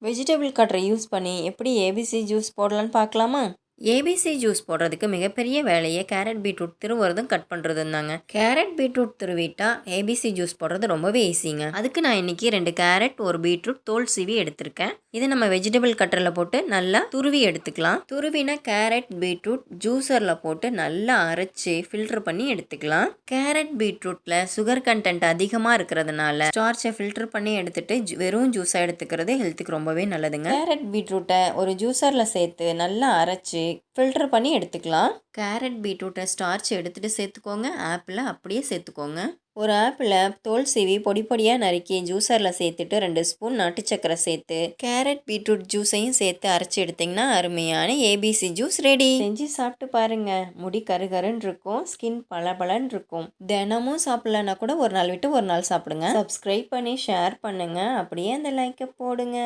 Vegetable கட்டரை use பண்ணி எப்படி ABC juice போடலான்னு பார்க்கலாமா? ஏபிசி ஜூஸ் போடுறதுக்கு மிகப்பெரிய வேலையை கேரட் பீட்ரூட் திருவுறதும் கட் பண்ணுறதும் தாங்க. கேரட் பீட்ரூட் துருவிட்டா ஏபிசி ஜூஸ் போடுறது ரொம்பவே ஈஸிங்க. அதுக்கு நான் இன்னைக்கு 2 கேரட் 1 பீட்ரூட் தோல் சீவி எடுத்திருக்கேன். இதை நம்ம வெஜிடபிள் கட்டரில் போட்டு நல்லா துருவி எடுத்துக்கலாம். துருவின கேரட் பீட்ரூட் ஜூஸரில் போட்டு நல்லா அரைச்சி ஃபில்டர் பண்ணி எடுத்துக்கலாம். கேரட் பீட்ரூட்டில் சுகர் கண்டென்ட் அதிகமாக இருக்கிறதுனால ஸ்டார்ச்சை ஃபில்டர் பண்ணி எடுத்துட்டு வெறும் ஜூஸாக எடுத்துக்கிறது ஹெல்த்துக்கு ரொம்பவே நல்லதுங்க. கேரட் பீட்ரூட்டை ஒரு ஜூஸரில் சேர்த்து நல்லா அரைச்சி ஃபில்டர் பண்ணி எடுத்துக்கலாம். கேரட் பீட்ரூட்டை ஸ்டார்ச் எடுத்துகிட்டு சேர்த்துக்கோங்க. ஆப்பிளை அப்படியே சேர்த்துக்கோங்க. ஒரு ஆப்பிளை தோல் சீவி பொடி பொடியாக நறுக்கி ஜூஸரில் சேர்த்துட்டு 2 ஸ்பூன் நாட்டு சக்கரை சேர்த்து கேரட் பீட்ரூட் ஜூஸையும் சேர்த்து அரைச்சி எடுத்திங்கன்னா அருமையான ஏபிசி ஜூஸ் ரெடி. செஞ்சு சாப்பிட்டு பாருங்க. முடி கருகருன்னு இருக்கும், ஸ்கின் பளபளன்னு இருக்கும். தினமும் சாப்பிட்லன்னா கூட ஒரு நாள் விட்டு ஒரு நாள் சாப்பிடுங்க. சப்ஸ்கிரைப் பண்ணி ஷேர் பண்ணுங்க. அப்படியே அந்த லைக்கை போடுங்க.